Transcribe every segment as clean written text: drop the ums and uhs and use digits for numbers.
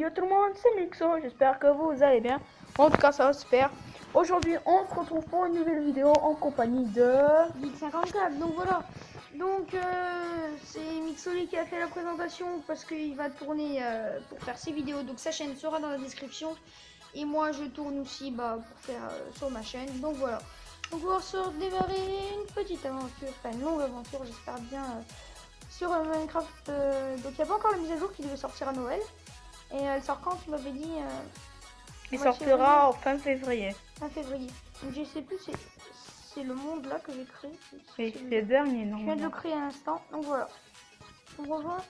à tout le monde, c'est Mixo, j'espère que vous allez bien. En tout cas, ça va super. Aujourd'hui, on se retrouve pour une nouvelle vidéo en compagnie de Geek54. Donc voilà. Donc c'est Mixoli qui a fait la présentation parce qu'il va tourner pour faire ses vidéos. Donc sa chaîne sera dans la description. Et moi je tourne aussi pour faire sur ma chaîne. Donc voilà. Donc on va se démarrer une petite aventure, enfin une longue aventure, j'espère bien, sur Minecraft. Donc il n'y a pas encore la mise à jour qui devait sortir à Noël. Et elle sort quand, tu m'avais dit il sortira en fin février. Fin février. Donc je sais plus, c'est le monde là que j'ai créé. Et c'est le dernier, non? Je viens de le créer à l'instant, donc voilà. On rejoint.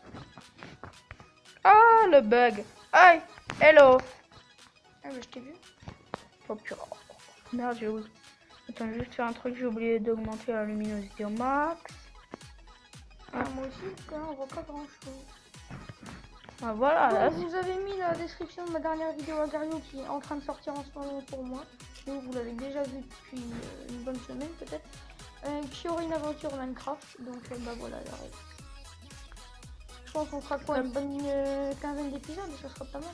Ah, le bug. Aïe, hello. Ah bah je t'ai vu. Oh purée. Merde, j'ai oublié. Attends, je vais juste faire un truc, j'ai oublié d'augmenter la luminosité au max. Ah, moi aussi, parce que là on voit pas grand chose. Ah, voilà. Là, Donc, vous avez mis la description de ma dernière vidéo à Gario qui est en train de sortir en ce moment pour moi. Donc vous l'avez déjà vu depuis une bonne semaine peut-être. Qui aurait une aventure Minecraft. Donc bah voilà la règle. Je pense qu'on fera quoi, une bonne quinzaine d'épisodes, ça sera pas mal.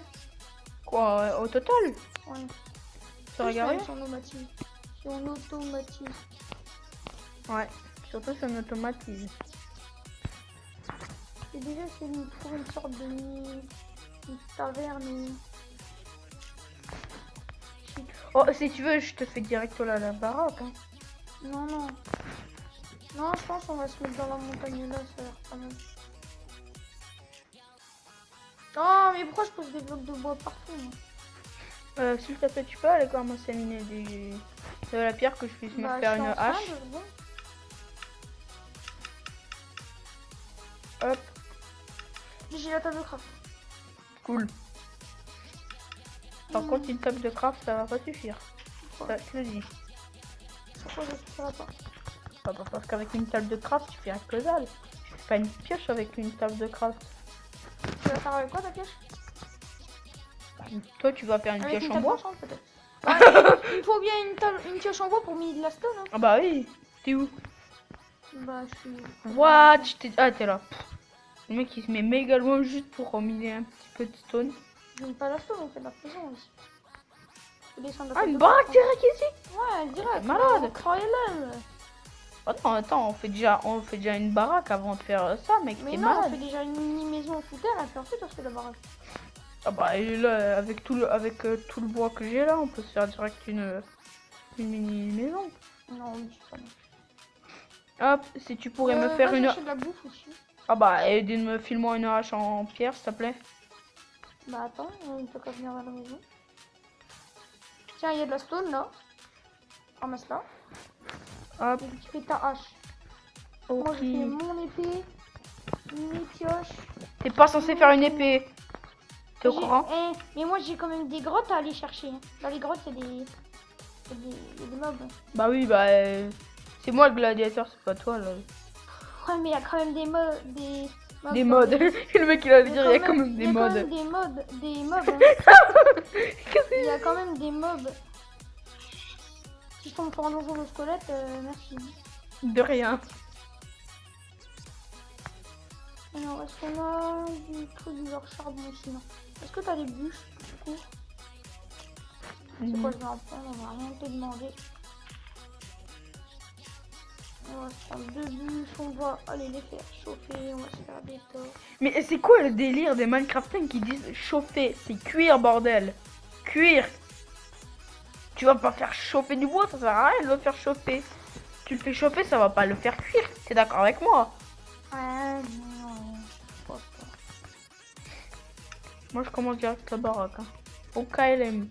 quoi, au total? Ouais. Tu regardes? Si on automatise. Ouais, surtout si on automatise. Et déjà c'est de trouver une sorte de une taverne ou... Oh, si tu veux, je te fais direct là la baraque. Hein. Non, non. Non, je pense qu'on va se mettre dans la montagne là, ça a l'air pas mal. Oh, mais pourquoi je pose des blocs de bois partout moi? S'il te plaît, tu peux aller commencer à miner de la pierre que je puisse me faire une hache. Hop. J'ai la table de craft. Cool. Par contre, une table de craft, ça va pas suffire. Ça, je te le dis. Pourquoi ça suffira pas? Parce qu'avec une table de craft, tu fais un que dalle. Tu fais pas une pioche avec une table de craft. Tu vas faire avec quoi ta pioche? Toi, tu vas faire une pioche en bois. Peut-être. Ouais, il faut bien une pioche en bois pour miner de la stone. Hein. Ah bah oui. T'es où? Bah, je suis... What? Ah, t'es là. Le mec, il se met méga loin juste pour miner un petit peu de stone. Je mine pas la stone, on fait de la prison aussi. Ah, une baraque direct ici? Ouais, direct. Malade. Oh, Attends, on fait déjà une baraque avant de faire ça, mec. mais t'es non, malade. on fait déjà une mini maison sous terre et puis ensuite on fait la baraque. Ah bah et là, avec tout le bois que j'ai là, on peut se faire direct une mini maison. Non, je sais pas. Hop, si tu pourrais me faire une... de la bouffe aussi. Ah bah, et me file-moi une hache en pierre, s'il te plaît. Bah attends, on peut pas venir à la maison. Tiens, il y a de la stone là. Ramasse là. Hop. Et tu fais ta hache. Okay. Moi, je fais mon épée, mes pioches. T'es pas censé faire une épée. T'es au courant? Mais moi, j'ai quand même des grottes à aller chercher. Dans les grottes, il y a des mobs. Bah oui, bah... c'est moi le gladiateur, c'est pas toi là. Ouais, mais il y a quand même des mods. Des mods. Le mec il a dire, il y a quand même des mods. Il y a quand même des mobs. Hein. Il y a quand même des mobs. Si je tombe sur un donjon de squelette, merci. De rien. Alors, est-ce qu'on a du truc du genre charbon sinon? Est-ce que t'as des bûches du coup? C'est quoi, je vais en prendre, on va rien te demander. On va se prendre deux bûches, on va aller les faire chauffer, on va se faire des torches. Mais c'est quoi le délire des Minecrafters qui disent chauffer? C'est cuire, bordel. Cuire. Tu vas pas faire chauffer du bois, ça sert à rien de le faire chauffer. Tu le fais chauffer, ça va pas le faire cuire. T'es d'accord avec moi? Ouais, non, je pense pas. Moi je commence direct la baraque. Hein. Au KLM.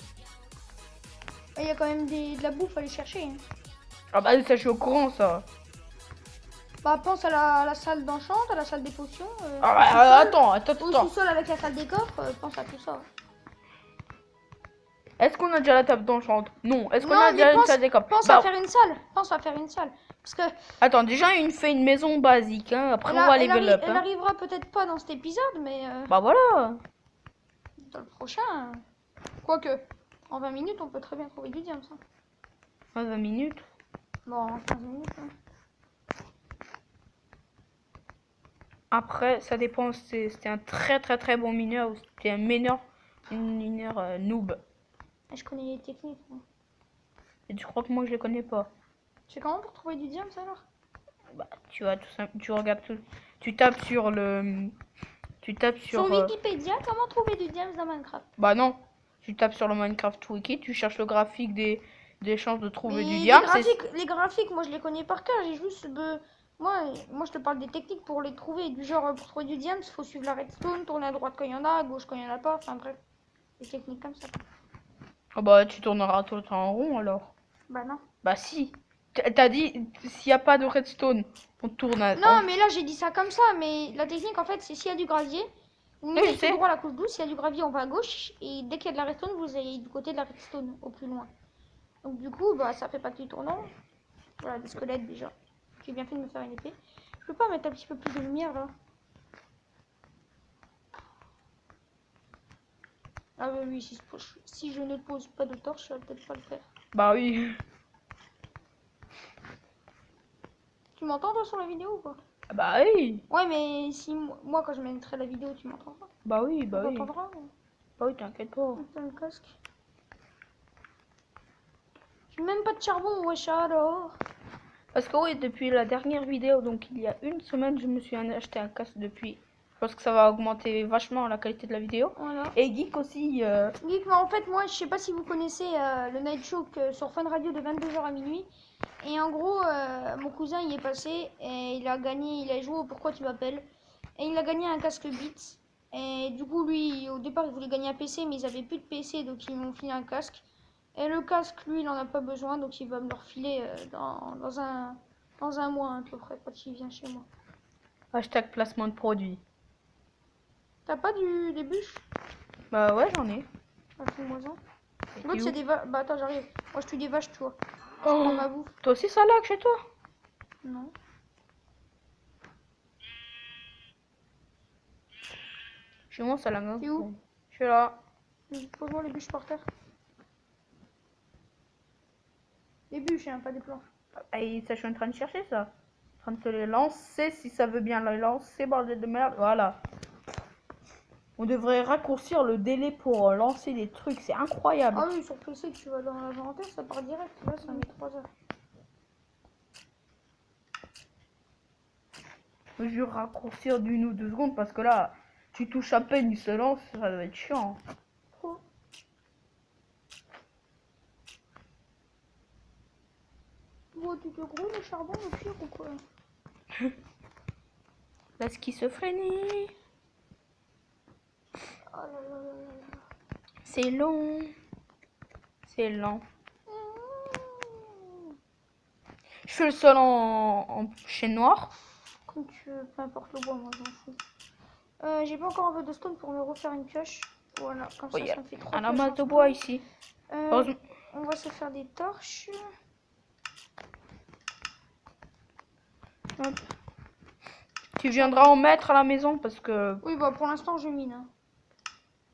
Il y a quand même de la bouffe à aller chercher. Hein. Ah bah ça je suis au courant ça. Bah pense à la salle d'enchant, à la salle des potions. Ah bah, attends. Au sous-sol avec la salle des coffres, pense à tout ça. Est-ce qu'on a déjà la table d'enchant? Non. Est-ce qu'on a déjà une salle des coffres? Pense à faire une salle. Pense à faire une salle. Parce que... Attends, déjà fait une maison basique. Hein. Après on va level up. Elle arrivera peut-être pas dans cet épisode, mais... Bah voilà. Dans le prochain... Quoique, en 20 minutes, on peut très bien trouver du diamant. En 20 minutes. Bon, en 15 minutes. Hein. Après, ça dépend si c'était un très bon mineur ou si c'était un mineur noob. Je connais les techniques, moi. Et tu crois que moi je les connais pas? Tu fais comment pour trouver du diamant, alors? Bah, tu vas tout simple, tu regardes tout, tu tapes sur le, tu tapes Sur sur, Wikipédia, comment trouver du diamant dans Minecraft? bah non, tu tapes sur le Minecraft Wiki, tu cherches le graphique des chances de trouver du Mais diamant. les graphiques, moi je les connais par cœur. J'ai juste. Moi je te parle des techniques pour les trouver. Du genre, pour trouver du diamant, il faut suivre la redstone, tourner à droite quand il y en a, à gauche quand il y en a pas. Enfin bref, des techniques comme ça. Oh bah tu tourneras tout le temps en rond alors. Bah non. Bah si, t'as dit s'il y a pas de redstone, on tourne à. Non, mais là j'ai dit ça comme ça. Mais la technique en fait, c'est s'il y a du gravier, vous Oui, mettez je tout sais. droit la couche douce. S'il y a du gravier, on va à gauche. Et dès qu'il y a de la redstone, vous allez du côté de la redstone, au plus loin. Donc du coup, bah ça fait pas que du tournant. Voilà, des squelettes déjà. J'ai bien fait de me faire une épée. Je peux pas mettre un petit peu plus de lumière là? Ah bah oui, si je ne pose pas de torche, ça va peut-être pas le faire. Bah oui. Tu m'entends toi sur la vidéo ou pas? Bah oui. Ouais, mais si moi quand je mettrai la vidéo, tu m'entendras. Bah oui, Tu bah oui. m'entendras? Bah oui, t'inquiète pas. Putain, le casque. J'ai même pas de charbon, wesh alors. Parce que oui, depuis la dernière vidéo, donc il y a une semaine, je me suis acheté un casque depuis. Je pense que ça va augmenter vachement la qualité de la vidéo. Voilà. Et Geek aussi. Geek, mais en fait, moi, je sais pas si vous connaissez le Night Show sur Fun Radio de 22h à minuit. Et en gros, mon cousin y est passé et il a gagné, il a joué au Pourquoi tu m'appelles. Et il a gagné un casque Beats. Et du coup, lui, au départ, il voulait gagner un PC, mais ils avaient plus de PC, donc ils m'ont filé un casque. Et le casque, lui, il en a pas besoin, donc il va me le refiler dans un mois à peu près, quand il vient chez moi. Hashtag placement de produit. T'as pas des bûches? Bah ouais, j'en ai. Ah, fais-moi ça. Et L'autre, où c'est des vaches. Bah attends, j'arrive. Moi, je tue des vaches, tu vois. Je Oh. prends ma bouffe. Toi aussi ça lag chez toi? Non. Chez moi ça lag. Hein. T'es où? Je suis là. Pose-moi les bûches par terre. Les bûches, hein, pas des planches. Et ça, je suis en train de chercher ça. En train de te les lancer si ça veut bien les lancer, bordel de merde. Voilà. On devrait raccourcir le délai pour lancer des trucs, c'est incroyable. Ah oui, sur PC, tu vas dans l'inventaire, ça part direct. Là, ça met 3 heures. Je vais raccourcir d'une ou deux secondes parce que là, tu touches à peine, il se lance, ça va être chiant. Trop. Bon, tu te gros le charbon, le pire ou quoi? La schizophrénie. Oh là là là là. C'est long. C'est lent. Je suis le seul en chaîne noire. Comme tu veux, peu importe le bois, moi j'en fous. J'ai pas encore un peu de stone pour me refaire une pioche. Voilà, comme ça, ça me fait 3 Un pioches amas en de bois stone. ici. On va se faire des torches. Hop. Tu viendras en mettre à la maison parce que... Oui, bah pour l'instant je mine. Hein.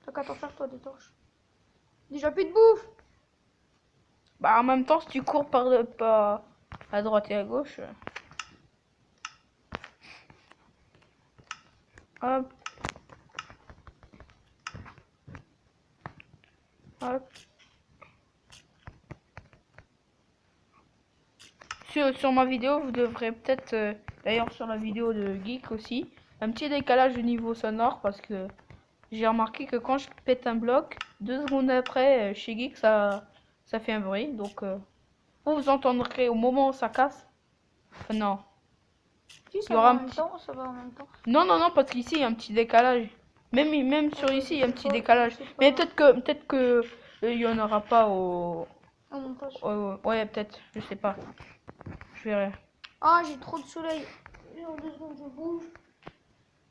T'as qu'à t'en faire toi des torches. Déjà plus de bouffe. Bah en même temps, si tu cours par à droite et à gauche... Hop. Hop. Sur ma vidéo, vous devrez peut-être, d'ailleurs sur la vidéo de Geek aussi, un petit décalage de niveau sonore parce que j'ai remarqué que quand je pète un bloc, 2 secondes après, chez Geek, ça fait un bruit. Donc, vous entendrez au moment où ça casse. Non. Si, ça Il y aura va en un même petit... temps, ça va en même temps. Non, parce qu'ici, il y a un petit décalage. Même sur ici, il y a un petit décalage. Mais peut-être que il y en aura pas au montage. ouais, peut-être, je sais pas. Je verrai. Ah, j'ai trop de soleil. En 2 secondes, je bouge.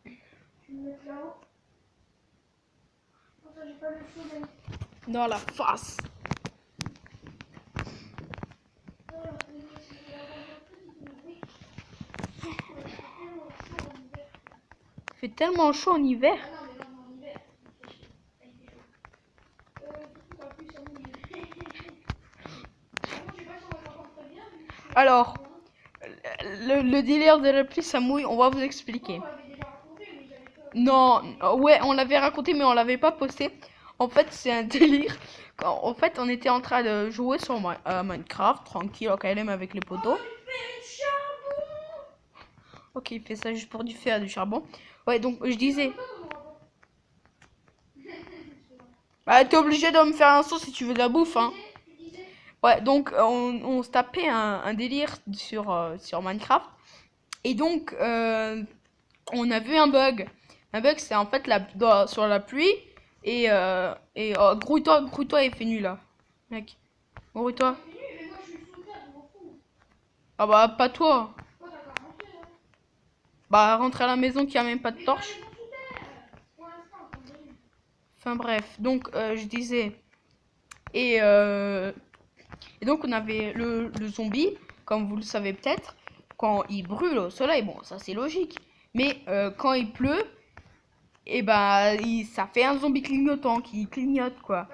Je vais me mettre là-haut. Comme ça, j'ai pas le soleil. Dans la face. Il fait tellement chaud en hiver. Alors, le délire de la pluie, ça mouille, on va vous expliquer. Non, ouais, on l'avait raconté, mais on l'avait pas posté. En fait, c'est un délire. En fait, on était en train de jouer sur Minecraft, tranquille, au KLM avec les poteaux. Ok, il fait ça juste pour du fer, du charbon. Ouais, donc je disais. Bah, t'es obligé de me faire un saut si tu veux de la bouffe, hein. Ouais, donc on se tapait un délire sur Minecraft. Et donc, on a vu un bug. Un bug, c'est en fait sur la pluie. Oh, grouille-toi et fais nul là. Mec, grouille-toi. Ah bah, pas toi. Bah, rentre à la maison qui a même pas de torche. Enfin bref, donc je disais. Et donc on avait le zombie, comme vous le savez peut-être, quand il brûle au soleil, bon ça c'est logique. Mais quand il pleut, et bah ça fait un zombie clignotant qui clignote quoi.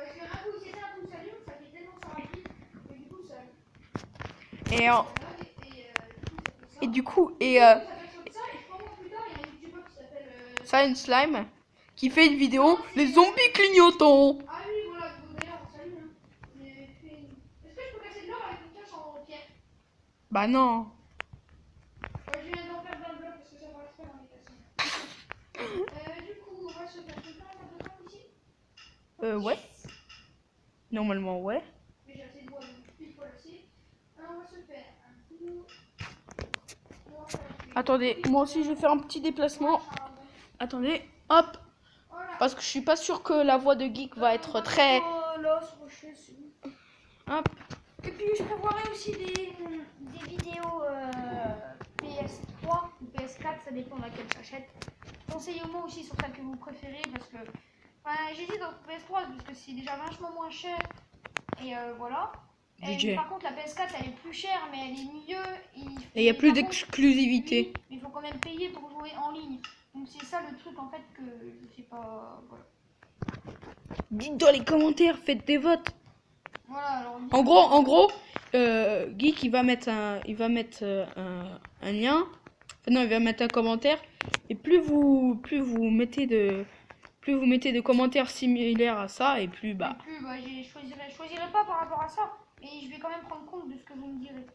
Et, et du coup, ça une slime qui fait une vidéo, les zombies clignotants. Bah non. Je viens d'en faire un bloc parce que ça va se faire dans les casser. Du coup, on va se faire un peu ici. Ouais. Normalement, ouais. Mais j'ai assez de bois, donc il faut l'acier. On va se faire un coup. Attendez, moi aussi je vais faire un petit déplacement. Attendez, hop. Parce que je suis pas sûre que la voix de Geek va être très... Hop. Et puis je prévoirai aussi des vidéos PS3 ou PS4, ça dépend de laquelle j'achète. Conseillez-moi aussi sur celle que vous préférez parce que j'hésite entre PS3 parce que c'est déjà vachement moins cher et voilà. Et, par contre la PS4 elle est plus chère mais elle est mieux. Et il y a plus d'exclusivité. Oui, mais il faut quand même payer pour jouer en ligne. Donc c'est ça le truc en fait que je sais pas. Voilà. Dites dans les commentaires, faites des votes. Voilà, alors, en gros, Geek il va mettre un lien. Enfin, non, il va mettre un commentaire. Et plus vous mettez de commentaires similaires à ça, et plus bah. Je choisirai pas par rapport à ça, mais je vais quand même prendre compte de ce que vous me direz.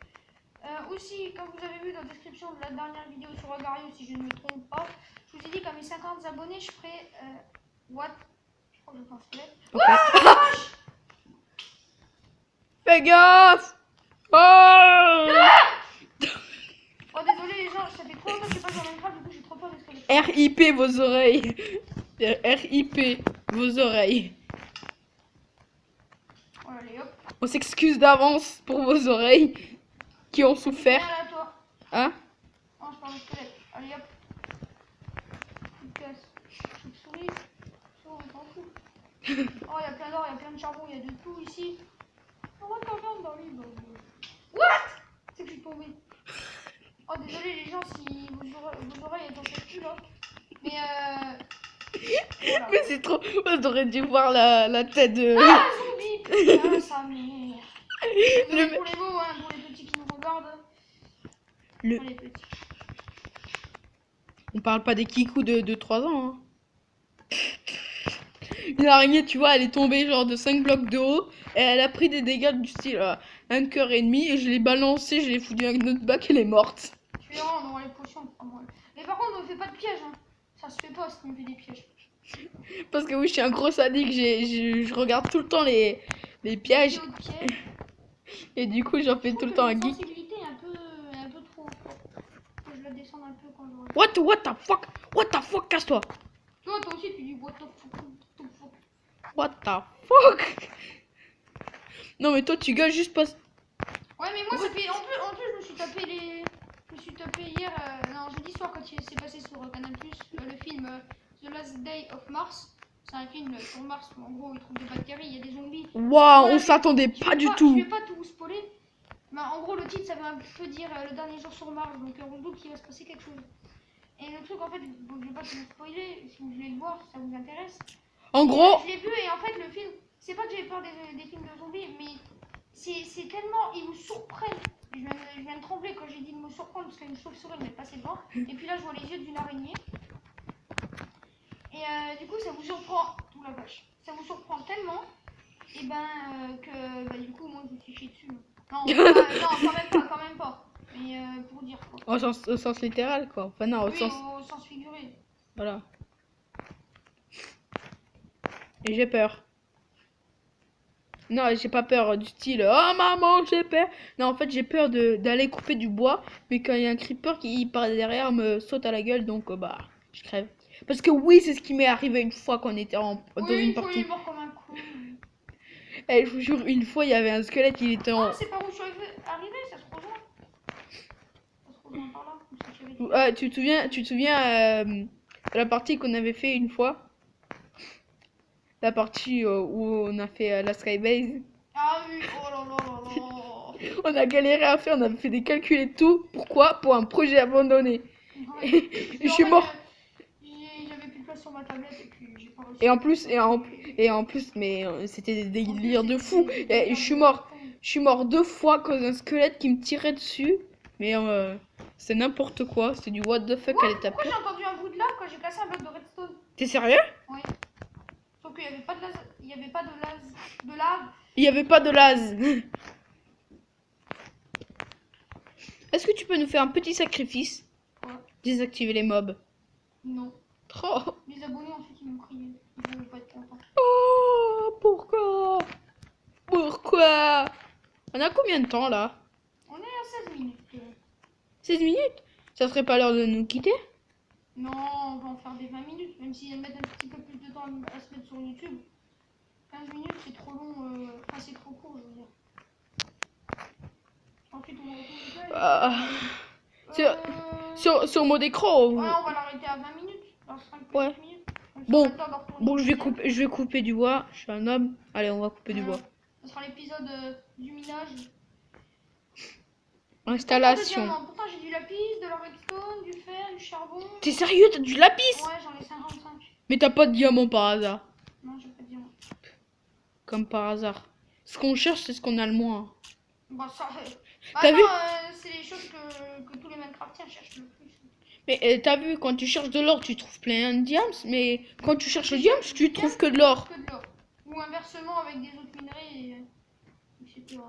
Aussi, comme vous avez vu dans la description de la dernière vidéo sur Agario, si je ne me trompe pas, je vous ai dit qu'à mes 50 abonnés, je ferai what? Je crois que je pense que Okay. Fais gaffe! Oh! Oh désolé les gens, ça fait trop longtemps que je sais pas sur Minecraft, du coup j'ai trop peur d'être RIP vos oreilles. RIP vos oreilles. Oh allez hop. On s'excuse d'avance pour vos oreilles qui ont souffert. Viens là toi. Hein? Oh je parle de squelette. Allez hop. Une casse. Une souris. Oh on s'en fout. Oh il y a plein d'or, il y a plein de charbon, il y a de tout ici. Oh regarde dans lui. What? C'est que je suis tombée. Oh désolé les gens si vos oreilles elles en plus là. Mais voilà. Mais c'est trop. On aurait dû voir la tête de. Ah zombie putain sa mère. Désolé pour les mots hein, pour les petits qui nous regardent. Le... Les petits. On parle pas des kikous de 3 ans. Hein. Une araignée, tu vois, elle est tombée genre de 5 blocs de haut. Et elle a pris des dégâts du style 1 cœur et demi. Et je l'ai balancée, je l'ai foutu dans notre bac, elle est morte. Tu verras, on aura les potions. Mais par contre, on ne fait pas de piège. Hein. Ça se fait pas si on fait des pièges. Parce que oui, je suis un gros sadique. Je regarde tout le temps les pièges. Et du coup, j'en fais tout le temps un geek. Sensibilité un peu trop forte. Faut que je la descende un peu quand je... What the fuck, casse-toi. Tu vois, toi aussi, tu dis what the fuck. What the fuck. Non, mais toi, tu gueules juste parce... Ouais, mais moi, ça fait... En plus, je me suis tapé hier... non, jeudi soir, quand il s'est passé sur Canal+, le film The Last Day of Mars. C'est un film sur Mars où, en gros, ils trouvent des bactéries, il y a des zombies. Waouh, on s'attendait pas du tout. Je vais pas tout vous spoiler. Mais en gros, le titre, ça veut un peu dire le dernier jour sur Mars. Donc, on doute qu'il va se passer quelque chose. Et le truc, en fait, je vais pas tout vous spoiler. Si vous voulez le voir, si ça vous intéresse. En gros... Je l'ai vu et en fait, le film... C'est pas que j'ai peur des films de zombies, mais c'est tellement... Ils vous surprennent. Je viens de trembler quand j'ai dit de me surprendre parce qu'une chauve-souris m'est passée devant. Et puis là, je vois les yeux d'une araignée. Et du coup, ça vous surprend tout la vache. Ça vous surprend tellement, et que du coup, moi, je me suis chié dessus. Non, non, quand même pas. Mais pour dire quoi. Au sens littéral, quoi. Enfin, non, au Oui, sens. au sens figuré. Voilà. Et j'ai peur. Non, j'ai pas peur du style oh maman, j'ai peur. Non, en fait, j'ai peur d'aller couper du bois, mais quand il y a un creeper qui par derrière me saute à la gueule, donc bah, je crève. Parce que oui, c'est ce qui m'est arrivé une fois qu'on était dans Oui, une une fois, il partie. est mort comme un con. Eh, je vous jure, une fois, il y avait un squelette, il était en. Ah, c'est par où je suis arrivé, ça se rejoint. Ça se rejoint par là. Comme ça, j'avais dit. Ah, tu te souviens la partie qu'on avait fait une fois? La partie où on a fait la Skybase. Ah oui, oh là là là là. On a galéré à faire, on avait fait des calculs et tout. Pourquoi? Pour un projet abandonné. Ouais. Et je En suis fait, mort. j'avais plus de place sur ma tablette et puis j'ai pas réussi. Et en plus, mais c'était des délires de fou. Et je suis mort. Je suis mort 2 fois à cause d'un squelette qui me tirait dessus. Mais c'est n'importe quoi. C'est du what the fuck à l'état Pourquoi pur. j'ai entendu un bruit de lave quand j'ai cassé un bloc de redstone? T'es sérieux? Oui. Sauf qu'il n'y avait pas de lave. Il n'y avait pas de lave. Il n'y avait pas de lase. Est-ce que tu peux nous faire un petit sacrifice? Quoi? Désactiver les mobs. Non. Oh, Les abonnés ensuite ils m'ont crié. Ils ne veulent pas être contents. oh, pourquoi? Pourquoi? On a combien de temps là? On est à 16 minutes. 16 minutes? Ça serait pas l'heure de nous quitter? Non, on va en faire des 20 minutes. Même si elles mettent un petit peu plus de temps à se mettre sur YouTube. 15 minutes c'est trop long. Enfin c'est trop court je veux dire. Ensuite on va retrouver. Sur mode écran. Ouais, on va l'arrêter à 20 minutes. Dans 5 Ouais. minutes. Bon, je vais couper du bois. Je suis un homme. Allez, on va couper du bois. Ce sera l'épisode du minage. Installation. Pourtant j'ai du lapis, de la redstone, du fer, du charbon. T'es sérieux? T'as du lapis? Ouais, j'en ai 55. Mais t'as pas de diamant par hasard. Non, j'ai pas de diamant. Comme par hasard. Ce qu'on cherche, c'est ce qu'on a le moins. Bah ça. T'as vu? C'est les choses que tous les Minecraftiens cherchent le plus. Mais t'as vu, quand tu cherches de l'or, tu trouves plein de diams. Mais quand tu cherches le diams, tu trouves que de l'or. Ou inversement avec des autres minerais, etc.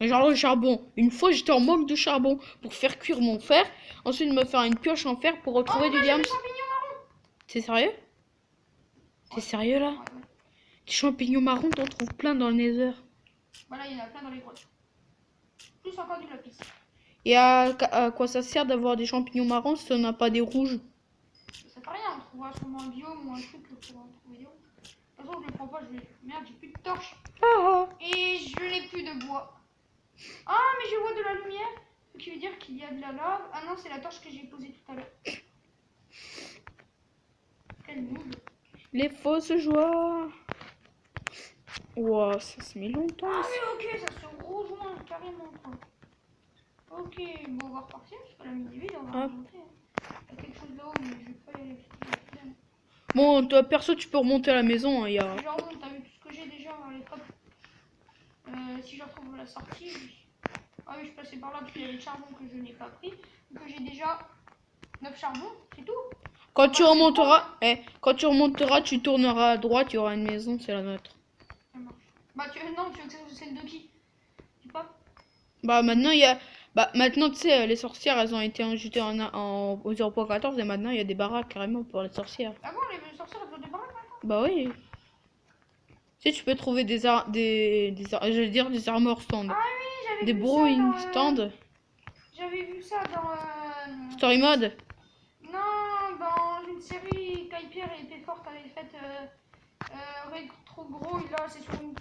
Genre le charbon. Une fois, j'étais en manque de charbon pour faire cuire mon fer. Ensuite, me faire une pioche en fer pour retrouver du diams. T'es sérieux? T'es sérieux là? Ouais. Des champignons marrons, t'en trouves plein dans le nether. Voilà, il y en a plein dans les grottes. Plus encore du lapis. Et à quoi ça sert d'avoir des champignons marrons si on n'a pas des rouges? Ça fait rien, on trouvera sûrement un biome ou un truc pour en trouver des rouges. De toute façon, je les prends pas, merde, j'ai plus de torche. Ah. Et je n'ai plus de bois. Ah, mais je vois de la lumière. Ce qui veut dire qu'il y a de la lave. Ah non, c'est la torche que j'ai posée tout à l'heure. Quel noob. Les fausses joies. Wow, ça se met longtemps. Ah oui, ok, ça se rejoint carrément quoi. Ok, bon, on va repartir parce que la mini vide, on va remonter. Il y a quelque chose là-haut, mais je vais pas y aller. Bon, toi perso, tu peux remonter à la maison. Hein, Je remonte, t'as vu tout ce que j'ai déjà, les top. Si je retrouve la sortie. Ah oui, je passais par là parce qu'il y avait le charbon que je n'ai pas pris. Donc j'ai déjà 9 charbons, c'est tout. Quand tu remonteras, tu tourneras à droite, il y aura une maison, c'est la nôtre. Ça marche. Bah non, tu veux que c'est celle de qui? Tu pas? Bah maintenant il y a, maintenant tu sais, les sorcières elles ont été ajoutées au 0.14 et maintenant il y a des baraques carrément pour les sorcières. Ah bon, les sorcières elles ont des baraques maintenant? Bah oui. Tu sais, tu peux trouver des armor stands. Ah oui, j'avais Des vu brewing ça stands. J'avais vu ça dans... Story mode. Non, dans une série qu'Hyper était forte, elle avait faite Retro Gros, là c'est sur une...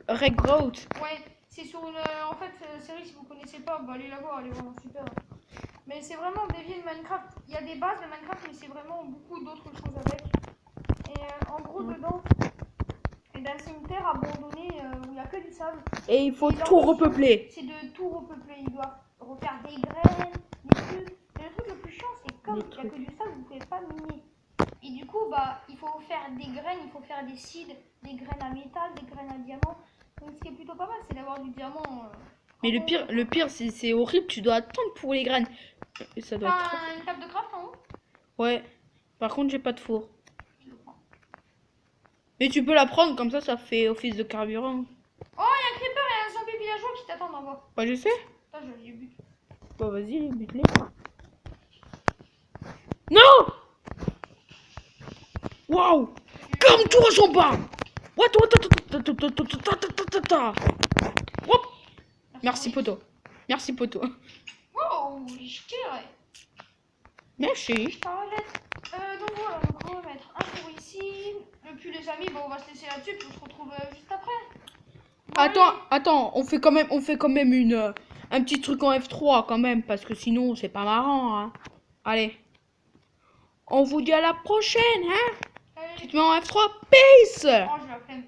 Red Growth. Ouais, c'est sur une... En fait, série, si vous connaissez pas, bah allez la voir, elle est vraiment super. Mais c'est vraiment dévié de Minecraft. Il y a des bases de Minecraft, mais c'est vraiment beaucoup d'autres choses avec. Et en gros, dedans, c'est une terre abandonnée où il n'y a que du sable. Et il faut tout repeupler. C'est de tout repeupler. Il doit refaire des graines, des trucs. Mais le truc le plus chiant, c'est comme il n'y a que du sable, vous ne pouvez pas miner. Et du coup, bah, il faut faire des graines, il faut faire des seeds, des graines à métal, des graines à diamant. Donc ce qui est plutôt pas mal, c'est d'avoir du diamant. Mais le pire, c'est horrible, tu dois attendre pour les graines. Ça doit être... une table de craft en haut? Ouais. Par contre, j'ai pas de four. Je le prends. Mais tu peux la prendre comme ça fait office de carburant. Oh, il y a un creeper et un zombie villageois qui t'attendent en bas. Ouais, je sais. Attends, je les bute. Bah, vas-y, bute-les. Non! Waouh! Calme-toi, Jamba! What? Hop! Merci, poteau. Merci, poteau. Wow, je tire. Merci. Donc voilà, donc on va mettre un four ici. Et puis les amis, bon, on va se laisser là-dessus, puis on se retrouve juste après. Bon, Attends, on fait quand même un petit truc en F3 quand même, parce que sinon c'est pas marrant, hein. Allez. On vous dit à la prochaine, hein. allez. Tu te mets en F3, peace! Oh, j'ai la flemme.